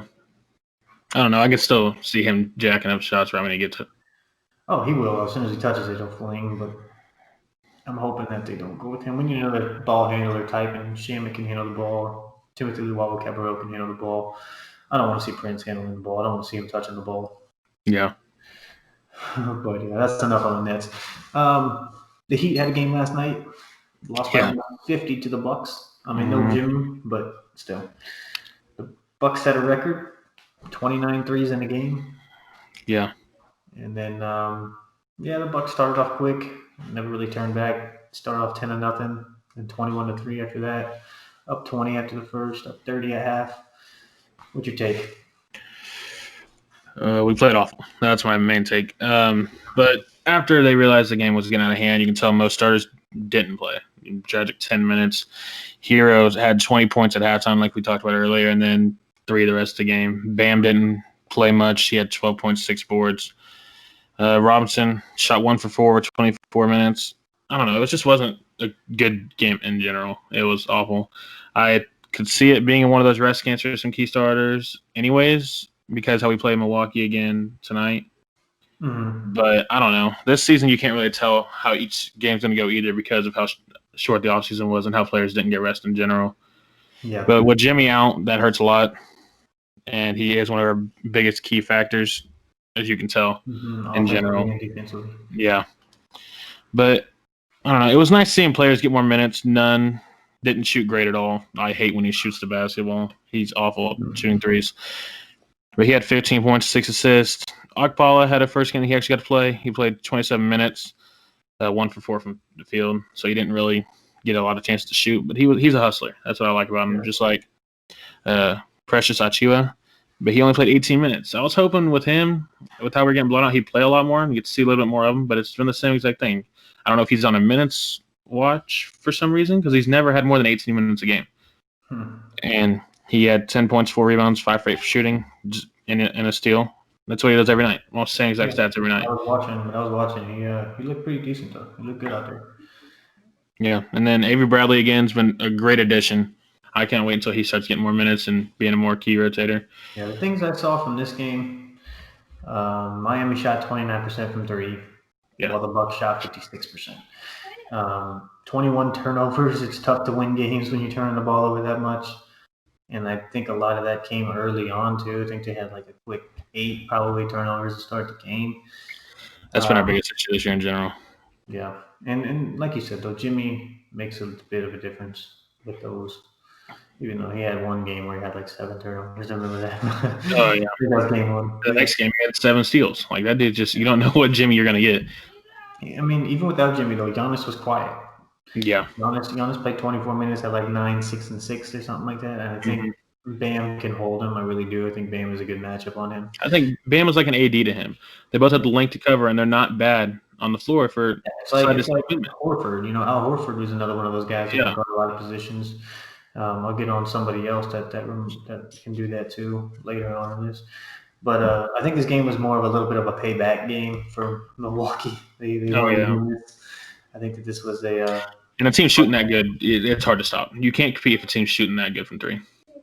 I don't know. I can still see him jacking up shots right when he gets it. Oh, he will. As soon as he touches it, he'll fling. But I'm hoping that they don't go with him. We need another ball handler type, and Shamit can handle the ball. Timothy Luwawu Cabarrot can handle the ball. I don't want to see Prince handling the ball. I don't want to see him touching the ball. Yeah. But yeah, that's enough on the Nets. The Heat had a game last night. Lost by 50 to the Bucks. I mean, no Jimmy, but still. The Bucks set a record, 29 threes in a game. Yeah. And then, the Bucks started off quick, never really turned back. Started off 10-0, and 21-3 after that. Up 20 after the first, up 30 at half. What's your take? We played awful. That's my main take. But after they realized the game was getting out of hand, you can tell most starters didn't play. Tragic 10 minutes. Heroes had 20 points at halftime, like we talked about earlier, and then 3 the rest of the game. Bam didn't play much. He had 12 points, 6 boards. Robinson shot 1 for 4 with 24 minutes. I don't know. It just wasn't a good game in general. It was awful. I could see it being one of those rest cancers and key starters anyways, because how we play Milwaukee again tonight. Mm-hmm. But I don't know. This season, you can't really tell how each game's going to go either because of how short the offseason was and how players didn't get rest in general. Yeah. But with Jimmy out, that hurts a lot. And he is one of our biggest key factors, as you can tell, in general. Yeah. But I don't know. It was nice seeing players get more minutes. None didn't shoot great at all. I hate when he shoots the basketball. He's awful at shooting threes. But he had 15 points, 6 assists. Akpala had a first game he actually got to play. He played 27 minutes, 1 for 4 from the field. So he didn't really get a lot of chances to shoot. But he's a hustler. That's what I like about him. Just like Precious Achiuwa. But he only played 18 minutes. I was hoping with him, with how we're getting blown out, he'd play a lot more and get to see a little bit more of him. But it's been the same exact thing. I don't know if he's on a minutes watch for some reason because he's never had more than 18 minutes a game. And he had 10 points, 4 rebounds, 5 for 8 for shooting, in a steal. That's what he does every night. Almost same exact stats every night. I was watching. He looked pretty decent, though. He looked good out there. Yeah, and then Avery Bradley, again, has been a great addition. I can't wait until he starts getting more minutes and being a more key rotator. Yeah, the things I saw from this game, Miami shot 29% from 3, while the Bucks shot 56%. 21 turnovers. It's tough to win games when you're turning the ball over that much. And I think a lot of that came early on, too. I think they had like a quick 8 probably turnovers to start the game. That's been our biggest issue this year in general. Yeah. And like you said, though, Jimmy makes a bit of a difference with those. Even though he had one game where he had like 7 turnovers. I remember that. Oh, yeah. That game one. The next game, he had 7 steals. Like, that dude just – you don't know what Jimmy you're going to get. I mean, even without Jimmy, though, Giannis was quiet. Yeah. Giannis played 24 minutes at like 9, 6, and 6 or something like that. And I think Bam can hold him. I really do. I think Bam is a good matchup on him. I think Bam was like an AD to him. They both had the length to cover, and they're not bad on the floor for it's like Horford. Al Horford was another one of those guys who can guard a lot of positions. I'll get on somebody else that can do that too later on in this. But I think this game was more of a little bit of a payback game for Milwaukee. I think that this was and a team shooting that good, it's hard to stop. You can't compete if a team's shooting that good from 3.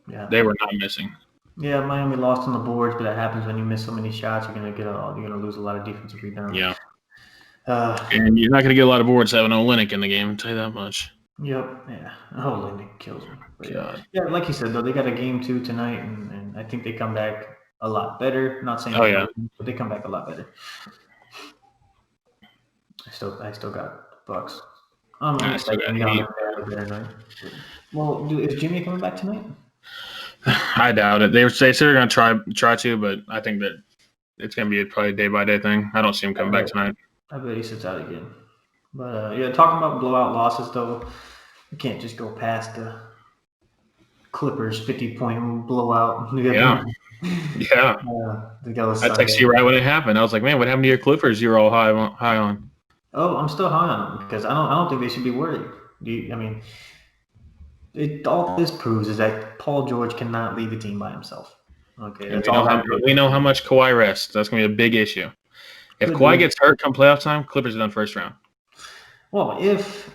Yeah, they were not missing. Yeah, Miami lost on the boards, but that happens when you miss so many shots. You're gonna lose a lot of defensive rebounds. Yeah, and you're not gonna get a lot of boards having Olynyk in the game. I'll tell you that much. Yep. Yeah. Olynyk kills me. But, yeah, like you said though, they got a game 2 tonight, and I think they come back a lot better. Not saying but they come back a lot better. I still got Bucks. I'm expecting better night. Well, is Jimmy coming back tonight? I doubt it. They said they're going to try to, but I think that it's going to be probably a day-by-day thing. I don't see him coming back tonight. I bet he sits out again. But, talking about blowout losses, though, You can't just go past the Clippers 50-point blowout. Yeah. Yeah. I texted you right when it happened. I was like, man, what happened to your Clippers you were all high on? Oh, I'm still high on them because I don't think they should be worried. All this proves is that Paul George cannot lead the team by himself. Okay, And that's all that we know how much Kawhi rests. That's going to be a big issue. If Kawhi gets hurt come playoff time, Clippers are done first round. Well, if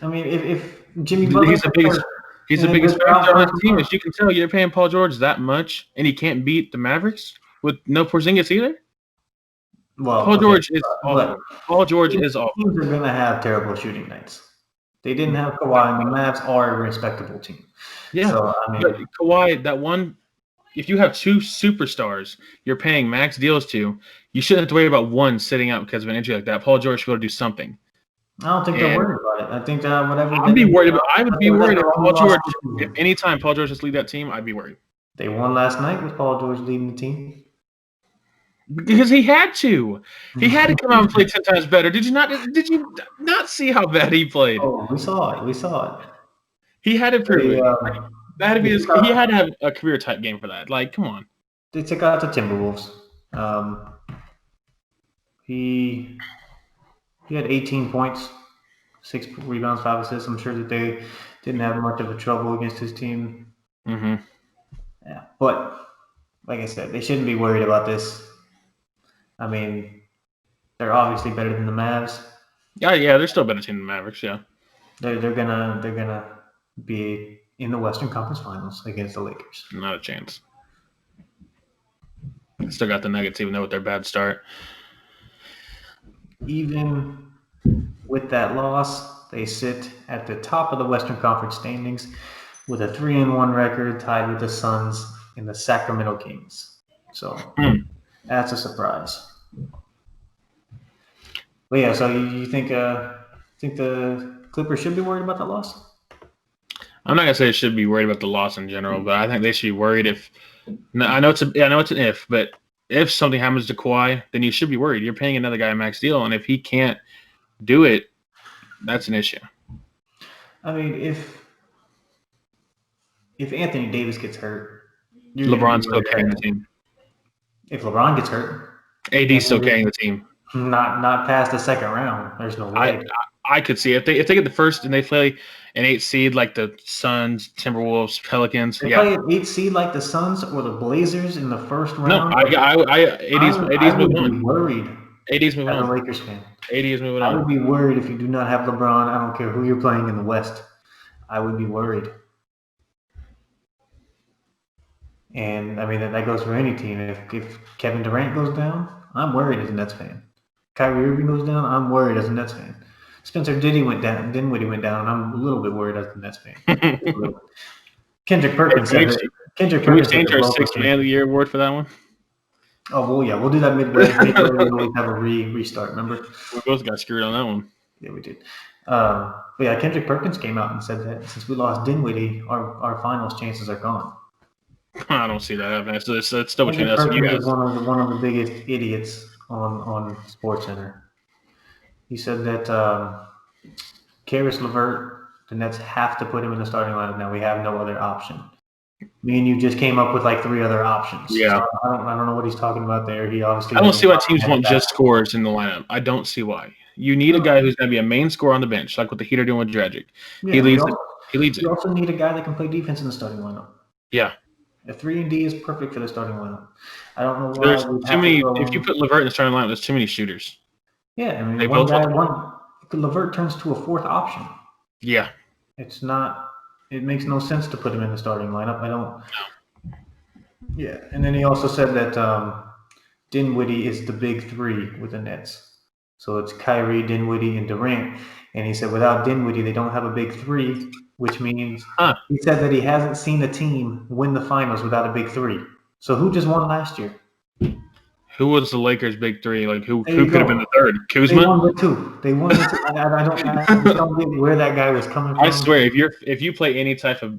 Jimmy Butler, he's the biggest factor on the team. As you can tell, you're paying Paul George that much, and he can't beat the Mavericks with no Porzingis either. Well, Paul George is awful. Paul George is awful. Teams are going to have terrible shooting nights. They didn't have Kawhi, and the Mavs are a respectable team. Yeah, so, but Kawhi, that one, if you have two superstars you're paying max deals to, you shouldn't have to worry about one sitting out because of an injury like that. Paul George should be able to do something. I don't think they're worried about it. I think that whatever. I would be worried if Paul George, if any time Paul George has to lead that team, I'd be worried. They won last night with Paul George leading the team. Because he had to. He had to come out and play 10 times better. Did you not see how bad he played? Oh, we saw it. He had to prove it. He had to have a career type game for that. Like, come on. They took out the Timberwolves. He had 18 points, 6 rebounds, 5 assists. I'm sure that they didn't have much of a trouble against his team. Mm-hmm. Yeah, but like I said, they shouldn't be worried about this. I mean, they're obviously better than the Mavs. Yeah, they're still a better team than the Mavericks. Yeah, they're gonna be in the Western Conference Finals against the Lakers. Not a chance. Still got the Nuggets, even though with their bad start. Even with that loss, they sit at the top of the Western Conference standings with a 3-1 record, tied with the Suns and the Sacramento Kings. So that's a surprise. But yeah, so you think the Clippers should be worried about that loss? I'm not gonna say they should be worried about the loss in general, but I think they should be worried if. I know it's an if, but if something happens to Kawhi, then you should be worried. You're paying another guy a max deal, and if he can't do it, that's an issue. I mean, if Anthony Davis gets hurt, LeBron's still carrying the team. If LeBron gets hurt, AD's still carrying the team. Not past the second round. There's no way. I could see it. If they get the first and they play an 8 seed like the Suns, Timberwolves, Pelicans. They play an 8 seed like the Suns or the Blazers in the first round. No, AD's moving on. Worried. AD's moving on. As a Lakers fan, AD is moving on. I would be worried if you do not have LeBron. I don't care who you're playing in the West. I would be worried. And I mean that goes for any team. If Kevin Durant goes down, I'm worried as a Nets fan. Kyrie Irving goes down, I'm worried as a Nets fan. Spencer Dinwiddie went down, and I'm a little bit worried as a Nets fan. Kendrick Perkins. Can we change our 6th Man of the Year award for that one? Oh, well, yeah. We'll do that midway. We always have a restart, remember? We both got screwed on that one. Yeah, we did. But yeah, Kendrick Perkins came out and said that since we lost Dinwiddie, our finals chances are gone. I don't see that happening. So it's still between us and you guys. One of the biggest idiots on SportsCenter. He said that Karis LeVert, the Nets have to put him in the starting lineup now. We have no other option. Me and you just came up with like 3 other options. Yeah. So I don't know what he's talking about there. He obviously. I don't see why teams want just scorers in the lineup. I don't see why. You need a guy who's going to be a main scorer on the bench, like what the Heat are doing with Dragic. Yeah, he leads it. You also need a guy that can play defense in the starting lineup. Yeah. A 3-and-D is perfect for the starting lineup. I don't know why. There's too many. If you put LeVert in the starting lineup, there's too many shooters. Yeah, I mean, LeVert turns to a 4th option. Yeah. It's not. It makes no sense to put him in the starting lineup. I don't. No. Yeah, and then he also said that Dinwiddie is the big 3 with the Nets. So it's Kyrie, Dinwiddie, and Durant. And he said without Dinwiddie, they don't have a big 3, which means he said that he hasn't seen a team win the finals without a big 3. So who just won last year? Who was the Lakers' big 3? Like who could have been the 3rd? Kuzma. They won the 2. They won the 2. I don't get where that guy was coming from. I swear, if you play any type of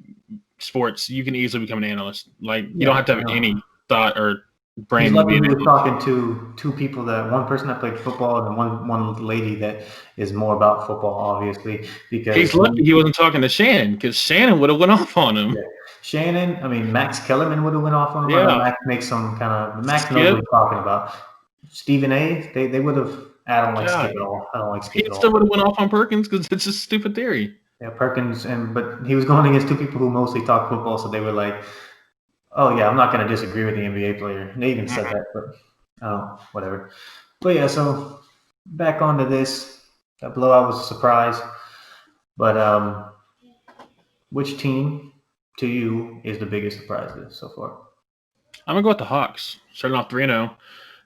sports, you can easily become an analyst. Like you don't have to have any thought or He's brain lucky being he was able talking to two people one person that played football and one lady that is more about football, obviously, because He's lucky he wasn't talking to Shannon because Shannon would have went off on him. yeah. Shannon, I mean, Max Kellerman would have went off on him. I know Yeah. Max makes some Max knows Skip. what he's talking about. Stephen A, they would have, I don't like Skip God. at all. I don't like He Skip at still all. would have went off on Perkins because it's a stupid theory. Yeah, Perkins, but he was going against two people who mostly talk football, so they were like, oh, yeah, I'm not going to disagree with the NBA player. And they even said that, but whatever. But yeah, so back onto this. That blowout was a surprise. But which team to you is the biggest surprise so far? I'm going to go with the Hawks. Starting off 3-0.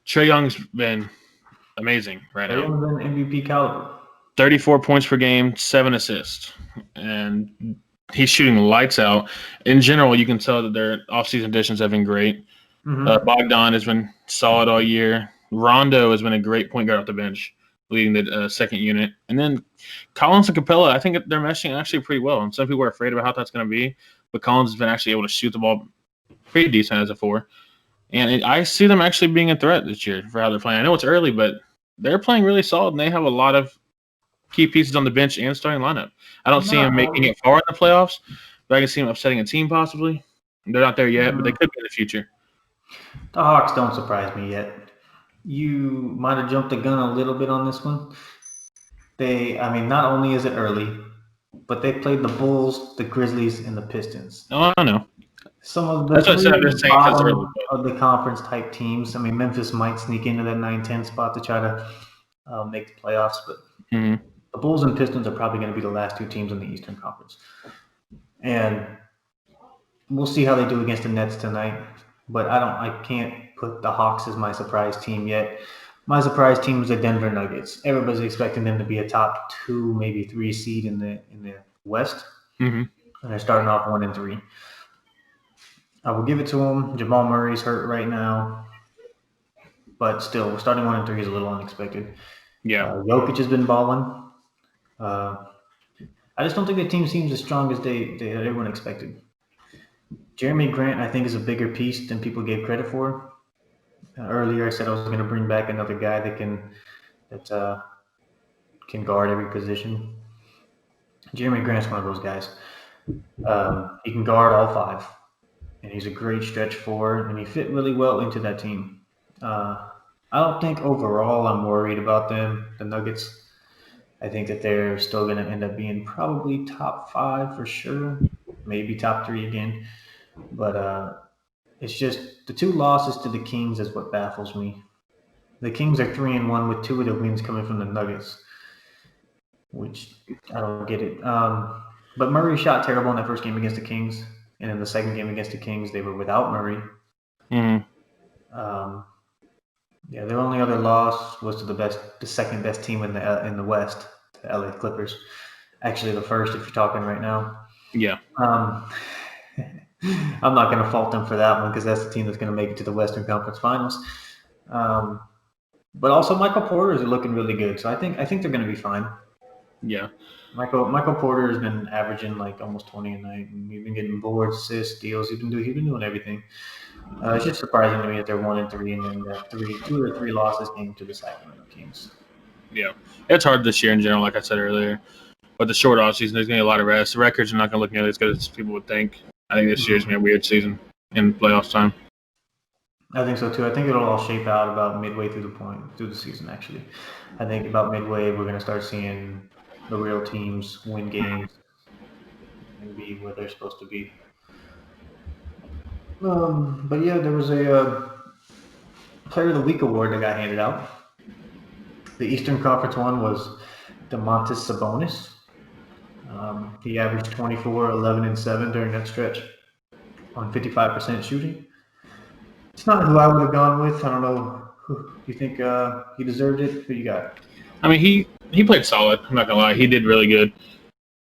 Trae Young's been amazing right Trae now. Young's been MVP caliber. 34 points per game, 7 assists. And he's shooting lights out. In general, you can tell that their offseason additions have been great. Mm-hmm. Bogdan has been solid all year. Rondo has been a great point guard off the bench, leading the second unit. And then Collins and Capella, I think they're meshing actually pretty well. And some people are afraid about how that's going to be. But Collins has been actually able to shoot the ball pretty decent as a 4. And I see them actually being a threat this year for how they're playing. I know it's early, but they're playing really solid, and they have a lot of key pieces on the bench and starting lineup. I don't see them making it far in the playoffs, but I can see them upsetting a team possibly. They're not there yet, but they could be in the future. The Hawks don't surprise me yet. You might have jumped the gun a little bit on this one. Not only is it early, but they played the Bulls, the Grizzlies, and the Pistons. Oh, I know. Some of the That's what I said. They're saying because early. bottom of the conference type teams. I mean, Memphis might sneak into that 9-10 spot to try to make the playoffs, but the Bulls and Pistons are probably going to be the last two teams in the Eastern Conference. And we'll see how they do against the Nets tonight. But I can't put the Hawks as my surprise team yet. My surprise team is the Denver Nuggets. Everybody's expecting them to be a top 2, maybe 3 seed in the West, and they're starting off 1-3. I will give it to them. Jamal Murray's hurt right now, but still, starting 1-3 is a little unexpected. Yeah. Jokic has been balling. I just don't think the team seems as strong as everyone expected. Jeremy Grant, I think, is a bigger piece than people gave credit for. Earlier, I said I was going to bring back another guy that can guard every position. Jeremy Grant's one of those guys. He can guard all 5, and he's a great stretch forward, and he fit really well into that team. I don't think overall I'm worried about them, the Nuggets. I think that they're still going to end up being probably top 5 for sure, maybe top 3 again. But it's just the 2 losses to the Kings is what baffles me. The Kings are 3-1 with 2 of the wins coming from the Nuggets, which I don't get it. But Murray shot terrible in that first game against the Kings, and in the second game against the Kings, they were without Murray. Their only other loss was to the second best team in the West, the LA Clippers. Actually, the first, if you're talking right now. Yeah. I'm not going to fault them for that one because that's the team that's going to make it to the Western Conference Finals. But also, Michael Porter is looking really good, so I think they're going to be fine. Yeah. Michael Porter has been averaging like almost 20 a night, and he's been getting boards, assists, steals. He's been doing everything. It's just surprising to me that they're 1-3, and then that 2 or 3 losses came to the Sacramento Kings. Yeah, it's hard this year in general, like I said earlier. But the short off season, there's going to be a lot of rest. The records are not going to look nearly as good as people would think. I think this year's going to be a weird season in playoffs time. I think so too. I think it'll all shape out about midway through the season. Actually, I think about midway we're going to start seeing the real teams win games and be where they're supposed to be. But yeah, there was a Player of the Week award that got handed out. The Eastern Conference one was Domantas Sabonis. He averaged 24, 11, and 7 during that stretch on 55% shooting. It's not who I would have gone with. I don't know. Who you think he deserved it? Who you got? I mean, he played solid. I'm not going to lie. He did really good.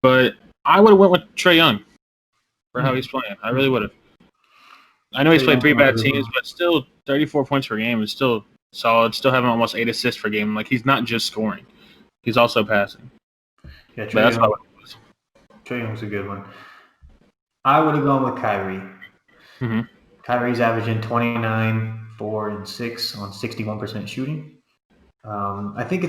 But I would have went with Trae Young for how he's playing. I really would have. I know he's played 3 bad teams, but still 34 points per game is still solid. Still having almost 8 assists per game. Like, he's not just scoring. He's also passing. Yeah, Trae Young's a good one. I would have gone with Kyrie. Mm-hmm. Kyrie's averaging 29, 4, 4-6 on 61% shooting. I think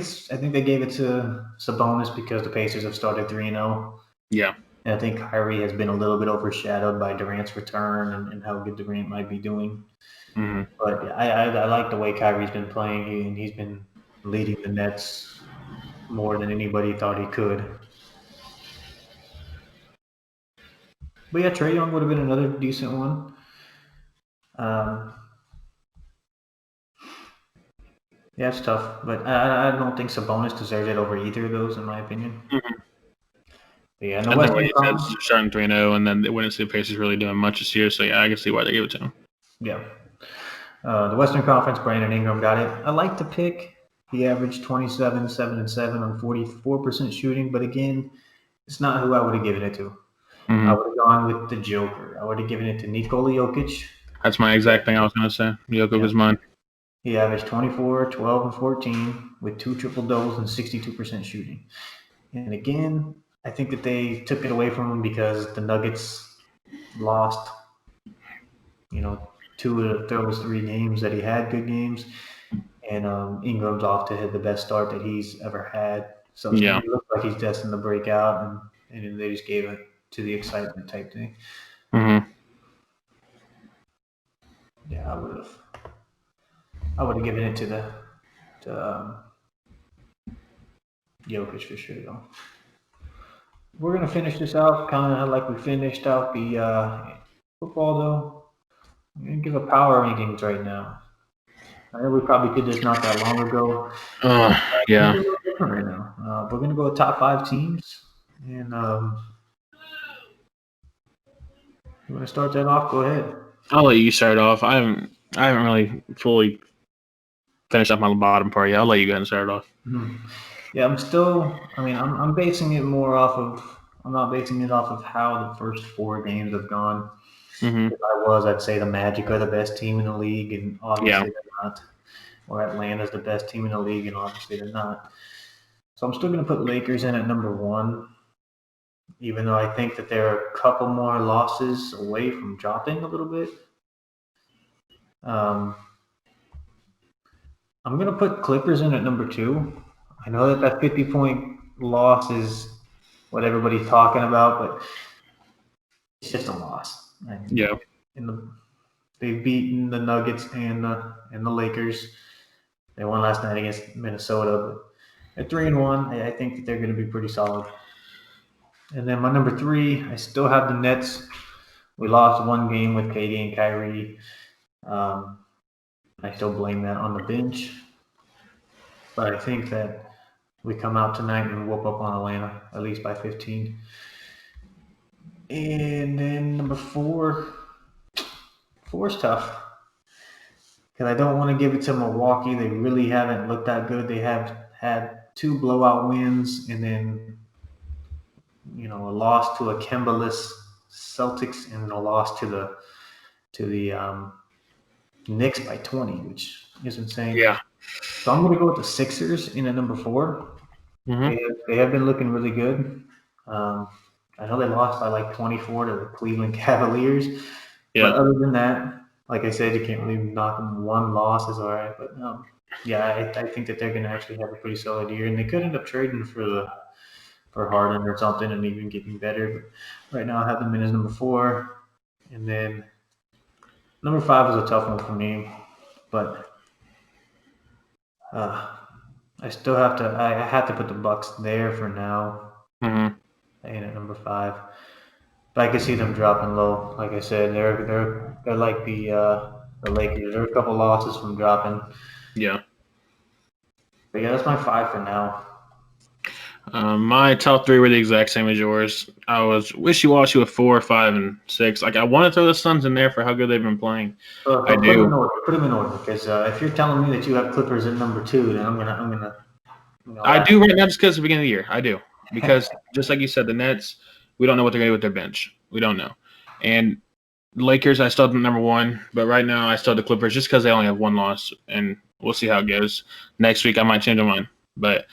they gave it to Sabonis because the Pacers have started 3-0. Yeah. And I think Kyrie has been a little bit overshadowed by Durant's return and how good Durant might be doing. Mm-hmm. But I like the way Kyrie's been playing. He's been leading the Nets more than anybody thought he could. But yeah, Trae Young would have been another decent one. Yeah, it's tough, but I don't think Sabonis deserves it over either of those, in my opinion. Mm-hmm. But yeah, and the I think Western what you said, Conference, starting 3-0, and then they wouldn't see the Pacers really doing much this year. So yeah, I can see why they gave it to him. Yeah. The Western Conference, Brandon Ingram got it. I like the pick. He averaged 27, 7 and 7 on 44% shooting, but again, it's not who I would have given it to. Mm-hmm. I would have gone with the Joker. I would have given it to Nikola Jokic. That's my exact thing I was going to say. Jokic was mine. He averaged 24, 12, and 14 with 2 triple-doubles and 62% shooting. And again, I think that they took it away from him because the Nuggets lost, 2 of those 3 games that he had good games. And Ingram's off to hit the best start that he's ever had. So he looks like he's destined to break out, and they just gave it to the excitement type thing. Mm-hmm. Yeah, I would have given it to Jokic for sure, though. We're gonna finish this out kind of like we finished out the football, though. I'm gonna give a power rankings right now. I know we probably did this not that long ago. Yeah. It's a little different right now. We're gonna go with top 5 teams, and you want to start that off? Go ahead. I'll let you start off. I haven't really fully finished up my bottom part yet. I'll let you go ahead and start off. Mm-hmm. Yeah, I'm basing it more off of. I'm not basing it off of how the first 4 games have gone. Mm-hmm. If I'd say the Magic are the best team in the league, and obviously they're not. Or Atlanta's the best team in the league, and obviously they're not. So I'm still going to put Lakers in at number 1, even though I think that they're a couple more losses away from dropping a little bit. I'm going to put Clippers in at number 2. I know that 50-point loss is what everybody's talking about, but it's just a loss. They've beaten the Nuggets and the Lakers. They won last night against Minnesota, but at 3-1, I think that they're going to be pretty solid. And then my number 3, I still have the Nets. We lost 1 game with KD and Kyrie. I still blame that on the bench. But I think that we come out tonight and whoop up on Atlanta, at least by 15. And then number 4 is tough. Because I don't want to give it to Milwaukee. They really haven't looked that good. They have had 2 blowout wins and then, a loss to a Kemba-less Celtics and a loss to the Knicks by 20, which is insane. Yeah. So I'm going to go with the Sixers in at number 4. Mm-hmm. They have been looking really good. I know they lost by like 24 to the Cleveland Cavaliers. Yeah. But other than that, like I said, you can't really knock them. 1 loss is all right. But I think that they're going to actually have a pretty solid year. And they could end up trading for Harden or something and even getting better. But right now I have them in as number 4. And then number 5 is a tough one for me. But I still have to. I have to put the Bucks there for now. Mm-hmm. And at number 5, but I can see them dropping low. Like I said, they're like the Lakers. They're a couple losses from dropping. Yeah. But yeah, that's my 5 for now. My top 3 were the exact same as yours. I was wishy-washy with 4, 5, and 6. Like I want to throw the Suns in there for how good they've been playing. I do. Put them in order, because if you're telling me that you have Clippers at number 2, then I'm gonna. I do right now just because it's the beginning of the year. I do, because just like you said, the Nets, we don't know what they're gonna do with their bench. We don't know, and Lakers, I still have them number 1, but right now I still have the Clippers just because they only have 1 loss, and we'll see how it goes. Next week I might change my mind. But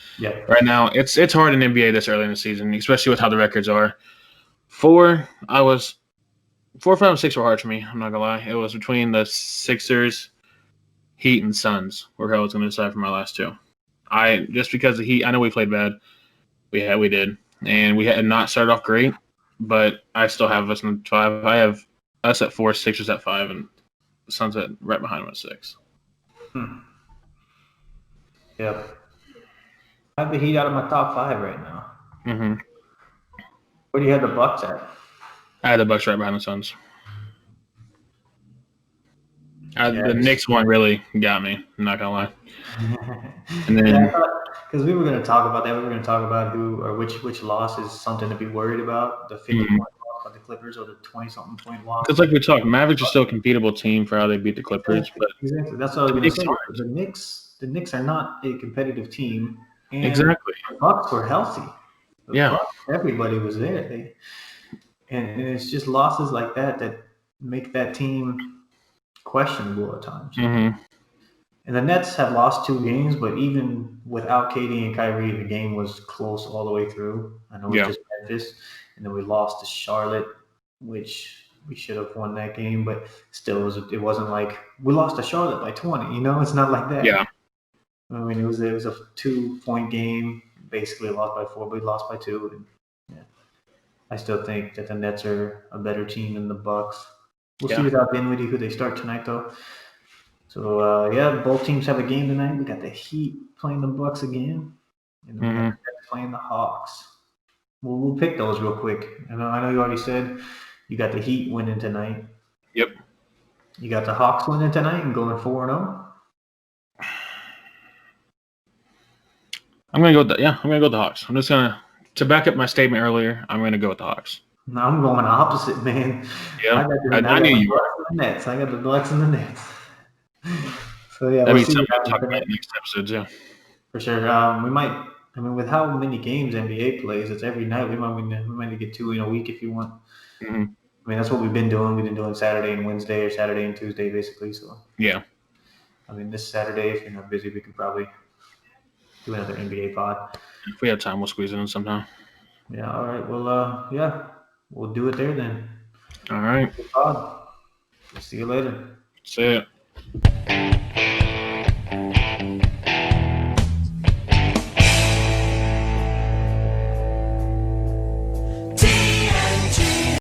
right now, it's hard in NBA this early in the season, especially with how the records are. 4, 5, and 6 were hard for me. I'm not gonna lie. It was between the Sixers, Heat and Suns were who I was going to decide for my last two. Just because the Heat, I know we played bad. We did, and we had not started off great, but I still have us in 5. I have us at 4, Sixers at 5, and the Suns right behind them at 6. Yep. I have the Heat out of my top 5 right now. Mm-hmm. Where do you have the Bucks at? I had the Bucks right behind the Suns. The Knicks one really got me. I'm not gonna lie. And then because we were going to talk about that, we were going to talk about which loss is something to be worried about, the 50-point loss by the Clippers or the 20-something point loss. Because like we talked, Mavericks are still a competitive team for how they beat the Clippers. Exactly. That's what I was going to say. The Knicks are not a competitive team. And exactly. The Bucks were healthy. Bucks, everybody was there. And it's just losses like that make that team questionable at times. Mm-hmm. And the Nets have lost 2 games, but even without KD and Kyrie, the game was close all the way through. I know it was just Memphis, and then we lost to Charlotte, which we should have won that game, but still, it wasn't like we lost to Charlotte by 20. It's not like that. Yeah. I mean, it was a 2-point game, basically lost by 4, but we lost by 2. And, I still think that the Nets are a better team than the Bucks. We'll see without Dinwiddie who they start tonight, though. So, both teams have a game tonight. We got the Heat playing the Bucks again, and we got the Nets playing the Hawks. We'll pick those real quick. I know you already said you got the Heat winning tonight. Yep. You got the Hawks winning tonight and going 4-0. I'm gonna go with the Hawks. I'm just to back up my statement earlier. I'm gonna go with the Hawks. No, I'm going opposite, man. Yeah, I knew you were. Nets. I got the Bucks and the Nets. So that'd be something to talk about next episode, yeah. For sure. We might. I mean, with how many games NBA plays, it's every night. We might get 2 in a week if you want. Mm-hmm. I mean, that's what we've been doing. We've been doing Saturday and Wednesday, or Saturday and Tuesday, basically. So yeah. I mean, this Saturday, if you're not busy, we could probably do another NBA pod. If we have time, we'll squeeze it in sometime. Yeah. All right. Well, we'll do it there then. All right. See you later. See ya.